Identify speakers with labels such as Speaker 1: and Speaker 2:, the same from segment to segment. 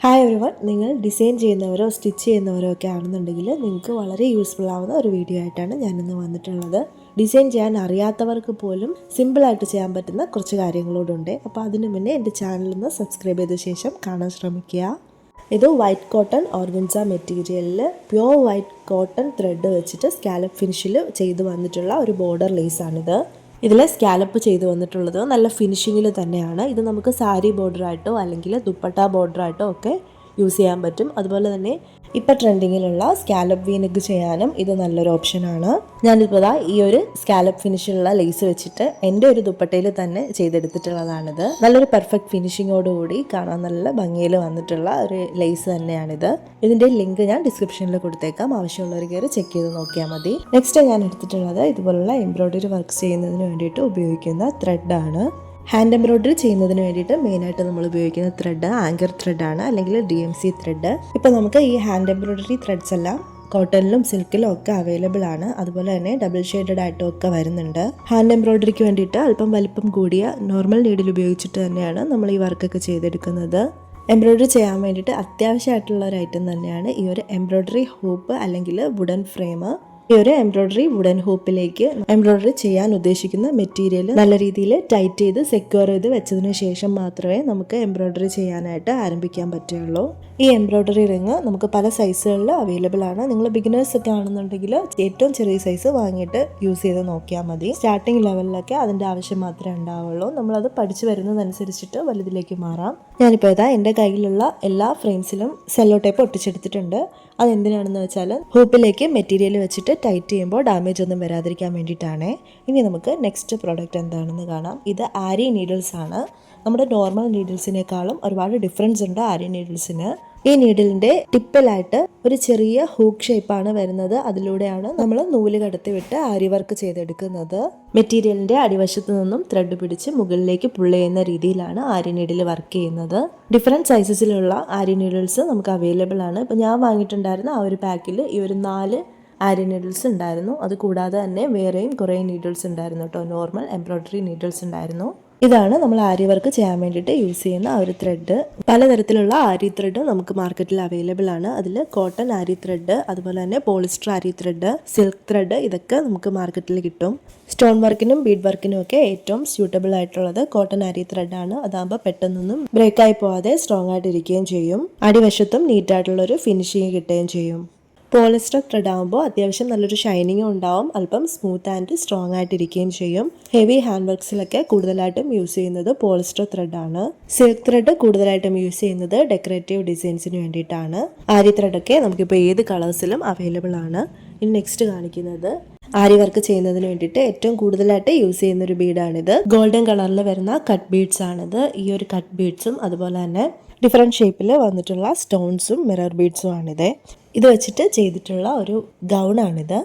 Speaker 1: Hi everyone, നിങ്ങൾ design ചെയ്യുന്നവരോ stitch ചെയ്യുന്നവരോ ഒക്കെ ആണെന്നുണ്ടെങ്കിൽ നിങ്ങൾക്ക് വളരെ യൂസ്ഫുൾ ആവുന്ന ഒരു വീഡിയോ ആയിട്ടാണ് ഞാനിന്ന് വന്നിട്ടുള്ളത്. ഡിസൈൻ ചെയ്യാൻ അറിയാത്തവർക്ക് പോലും സിമ്പിളായിട്ട് ചെയ്യാൻ പറ്റുന്ന കുറച്ച് കാര്യങ്ങളോടുണ്ട്. അപ്പോൾ അതിന് മുന്നേ എൻ്റെ ചാനലൊന്ന് സബ്സ്ക്രൈബ് ചെയ്ത ശേഷം കാണാൻ ശ്രമിക്കുക. ഇത് വൈറ്റ് കോട്ടൺ ഓർഗൻസ മെറ്റീരിയലിൽ പ്യുവർ വൈറ്റ് കോട്ടൺ ത്രെഡ് വെച്ചിട്ട് സ്കാലപ്പ് ഫിനിഷിൽ ചെയ്ത് വന്നിട്ടുള്ള ഒരു ബോർഡർ ലേസാണിത്. ഇതിൽ സ്കാലപ്പ് ചെയ്ത് വന്നിട്ടുള്ളത് നല്ല ഫിനിഷിങ്ങിൽ തന്നെയാണ്. ഇത് നമുക്ക് സാരി ബോർഡറായിട്ടോ അല്ലെങ്കിൽ ദുപ്പട്ട ബോർഡറായിട്ടോ ഒക്കെ യൂസ് ചെയ്യാൻ പറ്റും. അതുപോലെ തന്നെ ഇപ്പോൾ ട്രെൻഡിങ്ങിലുള്ള സ്കാലപ്പ് വീനക്ക് ചെയ്യാനും ഇത് നല്ലൊരു ഓപ്ഷനാണ്. ഞാനിപ്പോൾ ഈ ഒരു സ്കാലപ്പ് ഫിനിഷിലുള്ള ലേസ് വെച്ചിട്ട് എൻ്റെ ഒരു ദുപ്പട്ടയിൽ തന്നെ ചെയ്തെടുത്തിട്ടുള്ളതാണിത്. നല്ലൊരു പെർഫെക്റ്റ് ഫിനിഷിങ്ങോടുകൂടി കാണാൻ നല്ല ഭംഗിയിൽ വന്നിട്ടുള്ള ഒരു ലേസ് തന്നെയാണിത്. ഇതിൻ്റെ ലിങ്ക് ഞാൻ ഡിസ്ക്രിപ്ഷനിൽ കൊടുത്തേക്കാം, ആവശ്യമുള്ളവർ കയറി ചെക്ക് ചെയ്ത് നോക്കിയാൽ മതി. നെക്സ്റ്റ് ഞാൻ എടുത്തിട്ടുള്ളത് ഇതുപോലുള്ള എംബ്രോയ്ഡറി വർക്ക് ചെയ്യുന്നതിന് വേണ്ടിയിട്ട് ഉപയോഗിക്കുന്ന ത്രെഡാണ്. ഹാൻഡ് എംബ്രോയ്ഡറി ചെയ്യുന്നതിന് വേണ്ടിയിട്ട് മെയിനായിട്ട് നമ്മൾ ഉപയോഗിക്കുന്ന ത്രെഡ് ആങ്കർ ത്രെഡാണ്, അല്ലെങ്കിൽ DMC ത്രെഡ്. ഇപ്പോൾ നമുക്ക് ഈ ഹാൻഡ് എംബ്രോയ്ഡറി ത്രെഡ്സ് എല്ലാം കോട്ടണിലും സിൽക്കിലും ഒക്കെ അവൈലബിൾ ആണ്. അതുപോലെ തന്നെ ഡബിൾ ഷെയ്ഡഡ് ആയിട്ടും ഒക്കെ വരുന്നുണ്ട്. ഹാൻഡ് എംബ്രോയ്ഡറിക്ക് വേണ്ടിയിട്ട് അല്പം വലിപ്പം കൂടിയ നോർമൽ നീഡിൽ ഉപയോഗിച്ചിട്ട് തന്നെയാണ് നമ്മൾ ഈ വർക്കൊക്കെ ചെയ്തെടുക്കുന്നത്. എംബ്രോയ്ഡറി ചെയ്യാൻ വേണ്ടിയിട്ട് അത്യാവശ്യമായിട്ടുള്ള ഒരു ഐറ്റം തന്നെയാണ് ഈ ഒരു എംബ്രോയ്ഡറി ഹൂപ്പ് അല്ലെങ്കിൽ വുഡൻ ഫ്രെയിം. ഈ ഒരു എംബ്രോയ്ഡറി വുഡൻ ഹൂപ്പിലേക്ക് എംബ്രോയ്ഡറി ചെയ്യാൻ ഉദ്ദേശിക്കുന്ന മെറ്റീരിയൽ നല്ല രീതിയിൽ ടൈറ്റ് ചെയ്ത് സെക്യൂർ ചെയ്ത് വെച്ചതിന് ശേഷം മാത്രമേ നമുക്ക് എംബ്രോയ്ഡറി ചെയ്യാനായിട്ട് ആരംഭിക്കാൻ പറ്റുള്ളൂ. ഈ എംബ്രോയ്ഡറി റിങ് നമുക്ക് പല സൈസുകളിൽ അവൈലബിൾ ആണ്. നിങ്ങൾ ബിഗിനേഴ്സ് ഒക്കെ ആണെന്നുണ്ടെങ്കിൽ ഏറ്റവും ചെറിയ സൈസ് വാങ്ങിയിട്ട് യൂസ് ചെയ്ത് നോക്കിയാൽ മതി. സ്റ്റാർട്ടിംഗ് ലെവലിലൊക്കെ അതിൻ്റെ ആവശ്യം മാത്രമേ ഉണ്ടാവുള്ളൂ. നമ്മളത് പഠിച്ചു വരുന്നതനുസരിച്ചിട്ട് വലുതിലേക്ക് മാറാം. ഞാനിപ്പോൾ എൻ്റെ കയ്യിലുള്ള എല്ലാ ഫ്രെയിംസിലും സെല്ലോ ടേപ്പ് ഒട്ടിച്ചെടുത്തിട്ടുണ്ട്. അതെന്തിനാണെന്ന് വെച്ചാൽ ഹൂപ്പിലേക്ക് മെറ്റീരിയൽ വെച്ചിട്ട് ടൈറ്റ് ചെയ്യുമ്പോൾ ഡാമേജ് ഒന്നും വരാതിരിക്കാൻ വേണ്ടിയിട്ടാണ്. ഇനി നമുക്ക് നെക്സ്റ്റ് പ്രോഡക്റ്റ് എന്താണെന്ന് കാണാം. ഇത് ആരി നീഡിൽസ് ആണ്. നമ്മുടെ നോർമൽ നീഡിൽസിനേക്കാളും ഒരുപാട് ഡിഫറൻസ് ഉണ്ട് ആരി നീഡിൽസിന്. ഈ നീഡിലിൻ്റെ ടിപ്പിലായിട്ട് ഒരു ചെറിയ ഹൂക്ക് ഷേപ്പാണ് വരുന്നത്. അതിലൂടെയാണ് നമ്മൾ നൂല് കടത്തി വിട്ട് ആരി വർക്ക് ചെയ്തെടുക്കുന്നത്. മെറ്റീരിയലിൻ്റെ അടിവശത്ത് നിന്നും ത്രെഡ് പിടിച്ച് മുകളിലേക്ക് പുള്ള് ചെയ്യുന്ന രീതിയിലാണ് ആരി നീഡിൽ വർക്ക് ചെയ്യുന്നത്. ഡിഫറെൻറ്റ് സൈസസിലുള്ള ആരി നീഡിൽസ് നമുക്ക് അവൈലബിൾ ആണ്. ഇപ്പോൾ ഞാൻ വാങ്ങിയിട്ടുണ്ടായിരുന്ന ആ ഒരു പാക്കിൽ ഈ ഒരു 4 ആരി നീഡിൽസ് ഉണ്ടായിരുന്നു. അത് കൂടാതെ തന്നെ വേറെയും കുറേ നീഡിൽസ് ഉണ്ടായിരുന്നു കേട്ടോ. നോർമൽ എംബ്രോയ്ഡറി നീഡിൽസ് ഉണ്ടായിരുന്നു. ഇതാണ് നമ്മൾ ആരി വർക്ക് ചെയ്യാൻ വേണ്ടിയിട്ട് യൂസ് ചെയ്യുന്ന ആ ഒരു ത്രെഡ്. പലതരത്തിലുള്ള ആരി ത്രെഡ് നമുക്ക് മാർക്കറ്റിൽ അവൈലബിൾ ആണ്. അതിൽ കോട്ടൺ ആരി ത്രെഡ്, അതുപോലെ തന്നെ പോളിസ്റ്റർ ആരി ത്രെഡ്, സിൽക്ക് ത്രെഡ്, ഇതൊക്കെ നമുക്ക് മാർക്കറ്റിൽ കിട്ടും. സ്റ്റോൺ വർക്കിനും ബീഡ് വർക്കിനും ഒക്കെ ഏറ്റവും സ്യൂട്ടബിൾ ആയിട്ടുള്ളത് കോട്ടൺ ആരി ത്രെഡാണ്. അതാകുമ്പോൾ പെട്ടെന്നൊന്നും ബ്രേക്കായി പോവാതെ സ്ട്രോങ് ആയിട്ട് ഇരിക്കുകയും ചെയ്യും. അടിവശത്തും നീറ്റായിട്ടുള്ളൊരു ഫിനിഷിങ് കിട്ടുകയും ചെയ്യും. പോളിസ്റ്റർ ത്രെഡ് ആകുമ്പോൾ അത്യാവശ്യം നല്ലൊരു ഷൈനിങ്ങും ഉണ്ടാവും, അല്പം സ്മൂത്ത് ആൻഡ് സ്ട്രോങ് ആയിട്ടിരിക്കുകയും ചെയ്യും. ഹെവി ഹാൻഡ് വർക്ക്സിലൊക്കെ കൂടുതലായിട്ടും യൂസ് ചെയ്യുന്നത് പോളിസ്റ്റർ ത്രെഡാണ്. സിൽക്ക് ത്രെഡ് കൂടുതലായിട്ടും യൂസ് ചെയ്യുന്നത് ഡെക്കറേറ്റീവ് ഡിസൈൻസിന് വേണ്ടിയിട്ടാണ്. ആരി ത്രെഡൊക്കെ നമുക്കിപ്പോൾ ഏത് കളേഴ്സിലും അവൈലബിൾ ആണ്. ഇനി നെക്സ്റ്റ് കാണിക്കുന്നത് ആരി വർക്ക് ചെയ്യുന്നതിന് വേണ്ടിയിട്ട് ഏറ്റവും കൂടുതലായിട്ട് യൂസ് ചെയ്യുന്ന ഒരു ബീഡാണിത്. ഗോൾഡൻ കളറിൽ വരുന്ന കട്ട് ബീഡ്സ് ആണിത്. ഈ ഒരു കട്ട് ബീഡ്സും അതുപോലെ തന്നെ ഡിഫറെൻറ്റ് ഷേപ്പിൽ വന്നിട്ടുള്ള സ്റ്റോൺസും മിറർ ബീഡ്സും ആണിത്. ഇത് വെച്ചിട്ട് ചെയ്തിട്ടുള്ള ഒരു ഗൗണാണിത്.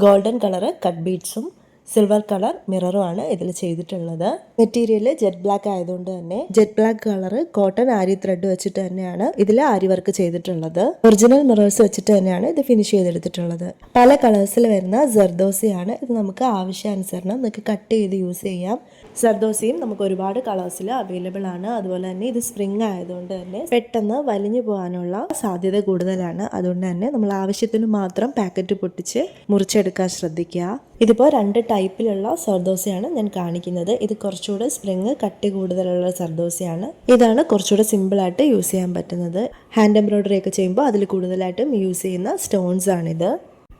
Speaker 1: ഗോൾഡൻ കളറ് കട്ട് ബീഡ്സും സിൽവർ കളർ മിററും ആണ് ഇതിൽ ചെയ്തിട്ടുള്ളത്. മെറ്റീരിയൽ ജെറ്റ് ബ്ലാക്ക് ആയതുകൊണ്ട് തന്നെ jet black colour cotton aari thread വെച്ചിട്ട് തന്നെയാണ് ഇതിൽ ആരി വർക്ക് ചെയ്തിട്ടുള്ളത്. ഒറിജിനൽ മിറേഴ്സ് വെച്ചിട്ട് തന്നെയാണ് ഇത് ഫിനിഷ് ചെയ്തെടുത്തിട്ടുള്ളത്. പല കളേഴ്സിൽ വരുന്ന ജർദോസിയാണ് ഇത്. നമുക്ക് ആവശ്യാനുസരണം നമുക്ക് കട്ട് ചെയ്ത് യൂസ് ചെയ്യാം. ജർദോസിയും നമുക്ക് ഒരുപാട് കളേഴ്സിൽ അവൈലബിൾ ആണ്. അതുപോലെ തന്നെ ഇത് സ്പ്രിംഗ് ആയതുകൊണ്ട് തന്നെ പെട്ടെന്ന് വലിഞ്ഞു പോകാനുള്ള സാധ്യത കൂടുതലാണ്. അതുകൊണ്ട് തന്നെ നമ്മൾ ആവശ്യത്തിന് മാത്രം പാക്കറ്റ് പൊട്ടിച്ച് മുറിച്ചെടുക്കാൻ ശ്രദ്ധിക്കുക. ഇതിപ്പോൾ 2 ടൈപ്പിലുള്ള സർദോസയാണ് ഞാൻ കാണിക്കുന്നത്. ഇത് കുറച്ചുകൂടെ സ്പ്രിങ് കട്ടി കൂടുതലുള്ള സർദോസയാണ്. ഇതാണ് കുറച്ചുകൂടെ സിമ്പിളായിട്ട് യൂസ് ചെയ്യാൻ പറ്റുന്നത്. ഹാൻഡ് എംബ്രോയ്ഡറി ഒക്കെ ചെയ്യുമ്പോൾ അതിൽ കൂടുതലായിട്ടും യൂസ് ചെയ്യുന്ന സ്റ്റോൺസ് ആണിത്.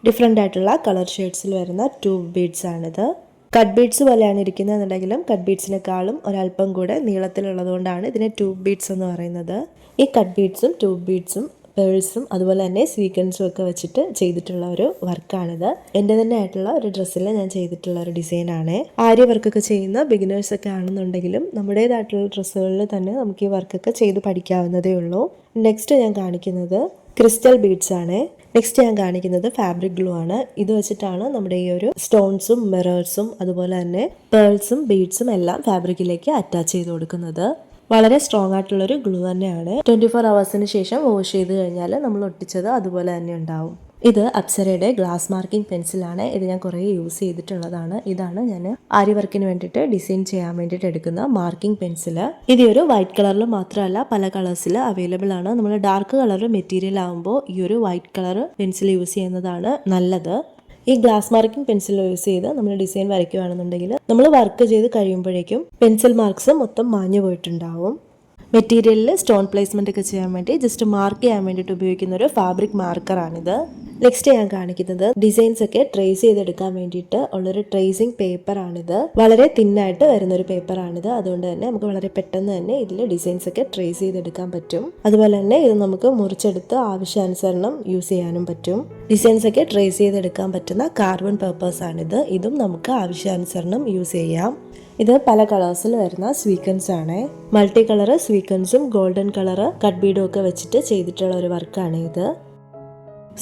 Speaker 1: ഡിഫറെൻ്റ് ആയിട്ടുള്ള കളർ ഷെയ്ഡ്സിൽ വരുന്ന ട്യൂബ് ബീഡ്സ് ആണിത്. കട്ട് ബീഡ്സ് പോലെയാണ് ഇരിക്കുന്നതെന്നുണ്ടെങ്കിലും കട്ട് ബീഡ്സിനേക്കാളും ഒരല്പം കൂടെ നീളത്തിലുള്ളത് കൊണ്ടാണ് ഇതിനെ ട്യൂബ് ബീഡ്സ് എന്ന് പറയുന്നത്. ഈ കട്ട് ബീഡ്സും ട്യൂബ് ബീഡ്സും പേഴ്സും അതുപോലെ തന്നെ സ്വീക്വൻസും ഒക്കെ വെച്ചിട്ട് ചെയ്തിട്ടുള്ള ഒരു വർക്കാണിത്. എൻ്റെ തന്നെ ആയിട്ടുള്ള ഒരു ഡ്രസ്സിൽ ഞാൻ ചെയ്തിട്ടുള്ള ഒരു ഡിസൈനാണ്. ആരി വർക്കൊക്കെ ചെയ്യുന്ന ബിഗിനേഴ്സ് ഒക്കെ ആണെന്നുണ്ടെങ്കിലും നമ്മുടേതായിട്ടുള്ള ഡ്രസ്സുകളിൽ തന്നെ നമുക്ക് ഈ വർക്കൊക്കെ ചെയ്ത് പഠിക്കാവുന്നതേ ഉള്ളൂ. നെക്സ്റ്റ് ഞാൻ കാണിക്കുന്നത് ക്രിസ്റ്റൽ ബീഡ്സ് ആണ്. നെക്സ്റ്റ് ഞാൻ കാണിക്കുന്നത് ഫാബ്രിക് ഗ്ലൂ ആണ്. ഇത് വെച്ചിട്ടാണ് നമ്മുടെ ഈ ഒരു സ്റ്റോൺസും മിറേഴ്സും അതുപോലെ തന്നെ പേൾസും ബീഡ്സും എല്ലാം ഫാബ്രിക്കിലേക്ക് അറ്റാച്ച് ചെയ്ത് കൊടുക്കുന്നത്. വളരെ സ്ട്രോങ് ആയിട്ടുള്ളൊരു ഗ്ലൂ തന്നെയാണ്. 24 hours ശേഷം വാഷ് ചെയ്ത് കഴിഞ്ഞാൽ നമ്മൾ ഒട്ടിച്ചത് അതുപോലെ തന്നെ ഉണ്ടാവും. ഇത് അപ്സരയുടെ ഗ്ലാസ് മാർക്കിംഗ് പെൻസിലാണ്. ഇത് ഞാൻ കുറേ യൂസ് ചെയ്തിട്ടുള്ളതാണ്. ഇതാണ് ഞാൻ ആരി വർക്കിന് വേണ്ടിയിട്ട് ഡിസൈൻ ചെയ്യാൻ വേണ്ടിയിട്ട് എടുക്കുന്ന മാർക്കിംഗ് പെൻസിൽ. ഇത് ഒരു വൈറ്റ് കളറിൽ മാത്രമല്ല പല കളേഴ്സിൽ അവൈലബിൾ ആണ്. നമ്മൾ ഡാർക്ക് കളർ മെറ്റീരിയൽ ആകുമ്പോൾ ഈ ഒരു വൈറ്റ് കളർ പെൻസിൽ യൂസ് ചെയ്യുന്നതാണ് നല്ലത്. ഈ ഗ്ലാസ് മാർക്കിംഗ് പെൻസിൽ യൂസ് ചെയ്ത് നമ്മൾ ഡിസൈൻ വരയ്ക്കുകയാണെന്നുണ്ടെങ്കിൽ നമ്മൾ വർക്ക് ചെയ്ത് കഴിയുമ്പോഴേക്കും പെൻസിൽ മാർക്സ് മൊത്തം മാഞ്ഞു പോയിട്ടുണ്ടാവും. മെറ്റീരിയലിൽ സ്റ്റോൺ പ്ലേസ്മെന്റ് ഒക്കെ ചെയ്യാൻ വേണ്ടി ജസ്റ്റ് മാർക്ക് ചെയ്യാൻ വേണ്ടിയിട്ട് ഉപയോഗിക്കുന്ന ഒരു ഫാബ്രിക് മാർക്കറാണിത്. നെക്സ്റ്റ് ഞാൻ കാണിക്കുന്നത് ഡിസൈൻസ് ഒക്കെ ട്രേസ് ചെയ്തെടുക്കാൻ വേണ്ടിയിട്ട് ഉള്ളൊരു ട്രേസിങ് പേപ്പറാണിത്. വളരെ തിന്നായിട്ട് വരുന്നൊരു പേപ്പറാണിത്. അതുകൊണ്ട് തന്നെ നമുക്ക് വളരെ പെട്ടെന്ന് തന്നെ ഇതിൽ ഡിസൈൻസ് ഒക്കെ ട്രേസ് ചെയ്തെടുക്കാൻ പറ്റും. അതുപോലെ തന്നെ ഇത് നമുക്ക് മുറിച്ചെടുത്ത് ആവശ്യാനുസരണം യൂസ് ചെയ്യാനും പറ്റും. ഡിസൈൻസ് ഒക്കെ ട്രേസ് ചെയ്തെടുക്കാൻ പറ്റുന്ന കാർബൺ പേപ്പേഴ്സാണിത്. ഇതും നമുക്ക് ആവശ്യാനുസരണം യൂസ് ചെയ്യാം. ഇത് പല കളേഴ്സിൽ വരുന്ന സ്വീക്കൻസ് ആണ്. മൾട്ടി കളർ സ്വീക്കൻസും ഗോൾഡൻ കളർ കട്ട് ബീഡും ഒക്കെ വെച്ചിട്ട് ചെയ്തിട്ടുള്ള ഒരു വർക്കാണ് ഇത്.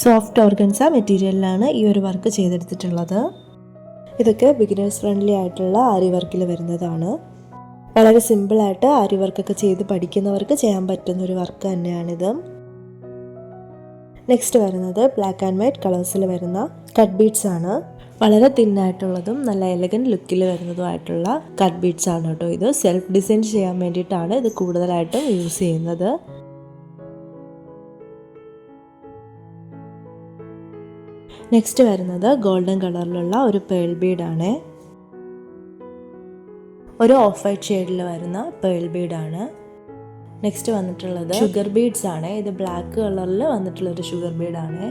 Speaker 1: സോഫ്റ്റ് ഓർഗൻസ മെറ്റീരിയലിലാണ് ഈ ഒരു വർക്ക് ചെയ്തെടുത്തിട്ടുള്ളത്. ഇതൊക്കെ ബിഗിനേഴ്സ് ഫ്രണ്ട്ലി ആയിട്ടുള്ള ആരി വർക്കിൽ വരുന്നതാണ്. വളരെ സിമ്പിളായിട്ട് ആരി വർക്കൊക്കെ ചെയ്ത് പഠിക്കുന്നവർക്ക് ചെയ്യാൻ പറ്റുന്ന ഒരു വർക്ക് തന്നെയാണിത്. നെക്സ്റ്റ് വരുന്നത് ബ്ലാക്ക് ആൻഡ് വൈറ്റ് കളേഴ്സിൽ വരുന്ന കട്ട് ബീഡ്സ് ആണ്. വളരെ തിന്നായിട്ടുള്ളതും നല്ല എലഗൻറ്റ് ലുക്കിൽ വരുന്നതുമായിട്ടുള്ള കട്ട് ബീഡ്സ് ആണ് കേട്ടോ. ഇത് സെൽഫ് ഡിസൈൻ ചെയ്യാൻ വേണ്ടിയിട്ടാണ് ഇത് കൂടുതലായിട്ടും യൂസ് ചെയ്യുന്നത്. നെക്സ്റ്റ് വരുന്നത് ഗോൾഡൻ കളറിലുള്ള ഒരു പേൾ ബീഡാണ്. ഒരു ഓഫ് വൈറ്റ് ഷെയ്ഡിൽ വരുന്ന പേൾ ബീഡാണ്. നെക്സ്റ്റ് വന്നിട്ടുള്ളത് ഷുഗർ ബീഡ്സ് ആണ്. ഇത് ബ്ലാക്ക് കളറിൽ വന്നിട്ടുള്ള ഒരു ഷുഗർ ബീഡാണ്.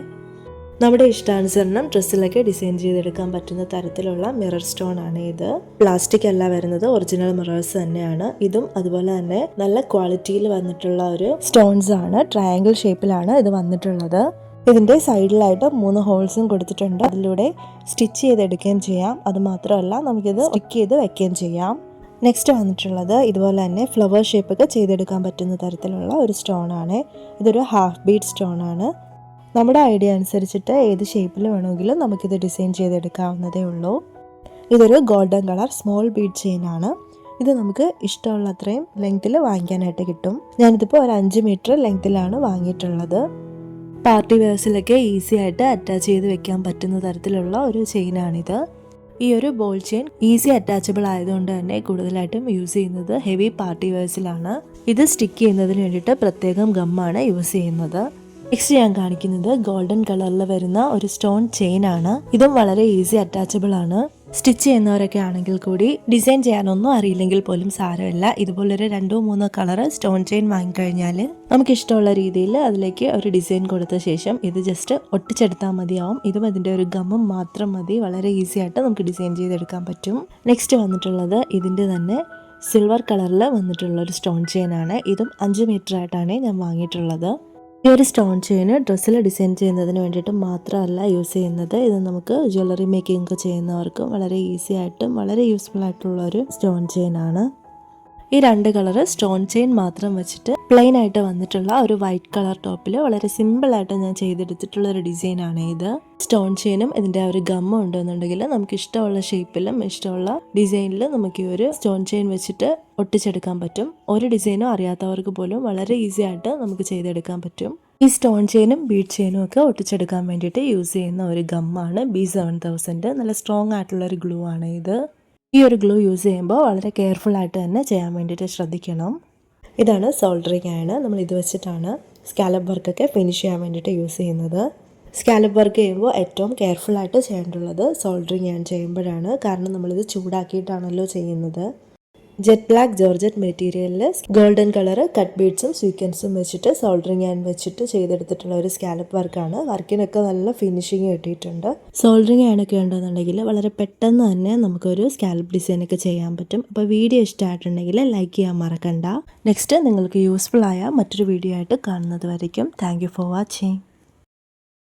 Speaker 1: നമ്മുടെ ഇഷ്ടാനുസരണം ഡ്രസ്സിലൊക്കെ ഡിസൈൻ ചെയ്തെടുക്കാൻ പറ്റുന്ന തരത്തിലുള്ള മിറർ സ്റ്റോൺ ആണ് ഇത്. പ്ലാസ്റ്റിക് അല്ല വരുന്നത്, ഒറിജിനൽ മിറേഴ്സ് തന്നെയാണ്. ഇതും അതുപോലെ തന്നെ നല്ല ക്വാളിറ്റിയിൽ വന്നിട്ടുള്ള ഒരു സ്റ്റോൺസ് ആണ്. ട്രയാങ്കിൾ ഷേപ്പിലാണ് ഇത് വന്നിട്ടുള്ളത്. ഇതിൻ്റെ സൈഡിലായിട്ട് 3 ഹോൾസും കൊടുത്തിട്ടുണ്ട്. അതിലൂടെ സ്റ്റിച്ച് ചെയ്തെടുക്കുകയും ചെയ്യാം. അതുമാത്രമല്ല നമുക്കിത് സ്റ്റിക്ക് ചെയ്ത് വെക്കുകയും ചെയ്യാം. നെക്സ്റ്റ് വന്നിട്ടുള്ളത് ഇതുപോലെ തന്നെ ഫ്ലവർ ഷേപ്പൊക്കെ ചെയ്തെടുക്കാൻ പറ്റുന്ന തരത്തിലുള്ള ഒരു സ്റ്റോൺ ആണ്. ഇതൊരു ഹാഫ് ബീഡ് സ്റ്റോൺ ആണ്. നമ്മുടെ ഐഡിയ അനുസരിച്ചിട്ട് ഏത് ഷേപ്പിൽ വേണമെങ്കിലും നമുക്കിത് ഡിസൈൻ ചെയ്തെടുക്കാവുന്നതേ ഉള്ളൂ. ഇതൊരു golden colour small bead chain ആണ്. ഇത് നമുക്ക് ഇഷ്ടമുള്ള അത്രയും ലെങ്ത്തിൽ വാങ്ങിക്കാനായിട്ട് കിട്ടും. ഞാനിതിപ്പോൾ ഒരു 5 മീറ്റർ ലെങ്ത്തിലാണ് വാങ്ങിയിട്ടുള്ളത്. പാർട്ടി വെയർസിലൊക്കെ ഈസി ആയിട്ട് അറ്റാച്ച് ചെയ്ത് വെക്കാൻ പറ്റുന്ന തരത്തിലുള്ള ഒരു ചെയിനാണിത്. ഈ ഒരു ബോൾ ചെയിൻ ഈസി അറ്റാച്ചബിൾ ആയതുകൊണ്ട് തന്നെ കൂടുതലായിട്ടും യൂസ് ചെയ്യുന്നത് ഹെവി പാർട്ടി വെയർസിലാണ്. ഇത് സ്റ്റിക്ക് ചെയ്യുന്നതിന് വേണ്ടിയിട്ട് പ്രത്യേകം ഗമ്മാണ് യൂസ് ചെയ്യുന്നത്. നെക്സ്റ്റ് ഞാൻ കാണിക്കുന്നത് ഗോൾഡൻ കളറിൽ വരുന്ന ഒരു സ്റ്റോൺ ചെയിൻ ആണ്. ഇതും വളരെ ഈസി അറ്റാച്ചബിൾ ആണ്. സ്റ്റിച്ച് ചെയ്യുന്നവരൊക്കെ ആണെങ്കിൽ കൂടി ഡിസൈൻ ചെയ്യാനൊന്നും അറിയില്ലെങ്കിൽ പോലും സാരമില്ല. ഇതുപോലൊരു 2-3 കളർ സ്റ്റോൺ ചെയിൻ വാങ്ങിക്കഴിഞ്ഞാൽ നമുക്ക് ഇഷ്ടമുള്ള രീതിയിൽ അതിലേക്ക് ഒരു ഡിസൈൻ കൊടുത്ത ശേഷം ഇത് ജസ്റ്റ് ഒട്ടിച്ചെടുത്താൽ മതിയാവും. ഇതും ഇതിൻ്റെ ഒരു ഗമ്മും മാത്രം മതി. വളരെ ഈസി ആയിട്ട് നമുക്ക് ഡിസൈൻ ചെയ്തെടുക്കാൻ പറ്റും. നെക്സ്റ്റ് വന്നിട്ടുള്ളത് ഇതിൻ്റെ തന്നെ സിൽവർ കളറിൽ വന്നിട്ടുള്ള ഒരു സ്റ്റോൺ ചെയിൻ ആണ്. ഇതും 5 മീറ്റർ ആയിട്ടാണ് ഞാൻ വാങ്ങിയിട്ടുള്ളത്. ഈ ഒരു സ്റ്റോൺ ചെയിന് ഡ്രസ്സിൽ ഡിസൈൻ ചെയ്യുന്നതിന് വേണ്ടിയിട്ട് മാത്രമല്ല യൂസ് ചെയ്യുന്നത്. ഇത് നമുക്ക് ജ്വല്ലറി മേക്കിംഗ് ഒക്കെ ചെയ്യുന്നവർക്കും വളരെ ഈസി ആയിട്ടും വളരെ യൂസ്ഫുൾ ആയിട്ടുള്ള ഒരു സ്റ്റോൺ ചെയിൻ ആണ്. ഈ 2 കളർ സ്റ്റോൺ ചെയിൻ മാത്രം വെച്ചിട്ട് പ്ലെയിൻ ആയിട്ട് വന്നിട്ടുള്ള ഒരു വൈറ്റ് കളർ ടോപ്പിൽ വളരെ സിമ്പിളായിട്ട് ഞാൻ ചെയ്തെടുത്തിട്ടുള്ള ഒരു ഡിസൈനാണ് ഇത്. സ്റ്റോൺ ചെയിനും ഇതിൻ്റെ ഒരു ഗമ്മും ഉണ്ടെന്നുണ്ടെങ്കിൽ നമുക്ക് ഇഷ്ടമുള്ള ഷേപ്പിലും ഇഷ്ടമുള്ള ഡിസൈനിലും നമുക്ക് ഈ ഒരു സ്റ്റോൺ ചെയിൻ വെച്ചിട്ട് ഒട്ടിച്ചെടുക്കാൻ പറ്റും. ഒരു ഡിസൈനും അറിയാത്തവർക്ക് പോലും വളരെ ഈസി ആയിട്ട് നമുക്ക് ചെയ്തെടുക്കാൻ പറ്റും. ഈ സ്റ്റോൺ ചെയിനും ബീഡ് ചെയിനും ഒക്കെ ഒട്ടിച്ചെടുക്കാൻ വേണ്ടിയിട്ട് യൂസ് ചെയ്യുന്ന ഒരു ഗമ്മാണ് B7000. നല്ല സ്ട്രോങ് ആയിട്ടുള്ള ഒരു ഗ്ലൂ ആണ് ഇത്. ഈ ഒരു ഗ്ലൂ യൂസ് ചെയ്യുമ്പോൾ വളരെ കെയർഫുൾ ആയിട്ട് തന്നെ ചെയ്യാൻ വേണ്ടിയിട്ട് ശ്രദ്ധിക്കണം. ഇതാണ് സോൾഡറിങ് അയൺ. നമ്മൾ ഇത് വെച്ചിട്ടാണ് സ്കാലപ്പ് വർക്കൊക്കെ ഫിനിഷ് ചെയ്യാൻ വേണ്ടിയിട്ട് യൂസ് ചെയ്യുന്നത്. സ്കാലപ്പ് വർക്ക് ചെയ്യുമ്പോൾ ഏറ്റവും കെയർഫുൾ ആയിട്ട് ചെയ്യേണ്ടുള്ളത് സോൾഡറിങ് അയൺ ചെയ്യുമ്പോഴാണ്. കാരണം നമ്മളിത് ചൂടാക്കിയിട്ടാണല്ലോ ചെയ്യുന്നത്. ജെറ്റ് ബ്ലാക്ക് ജോർജറ്റ് മെറ്റീരിയലിൽ ഗോൾഡൻ കളർ കട്ട് ബീഡ്സും സ്വീക്വൻസും വെച്ചിട്ട് സോൾഡറിങ് ആൻഡ് വെച്ചിട്ട് ചെയ്തെടുത്തിട്ടുള്ള ഒരു സ്കാലപ്പ് വർക്കാണ്. വർക്കിനൊക്കെ നല്ല ഫിനിഷിങ് കിട്ടിയിട്ടുണ്ട്. സോൾഡറിങ് ആൻഡൊക്കെ ഉണ്ടെന്നുണ്ടെങ്കിൽ വളരെ പെട്ടെന്ന് തന്നെ നമുക്കൊരു സ്കാലപ്പ് ഡിസൈനൊക്കെ ചെയ്യാൻ പറ്റും. അപ്പോൾ വീഡിയോ ഇഷ്ടമായിട്ടുണ്ടെങ്കിൽ ലൈക്ക് ചെയ്യാൻ മറക്കണ്ട. നെക്സ്റ്റ് നിങ്ങൾക്ക് യൂസ്ഫുൾ ആയ മറ്റൊരു വീഡിയോ ആയിട്ട് കാണുന്നത് വരയ്ക്കും. Thank you for watching.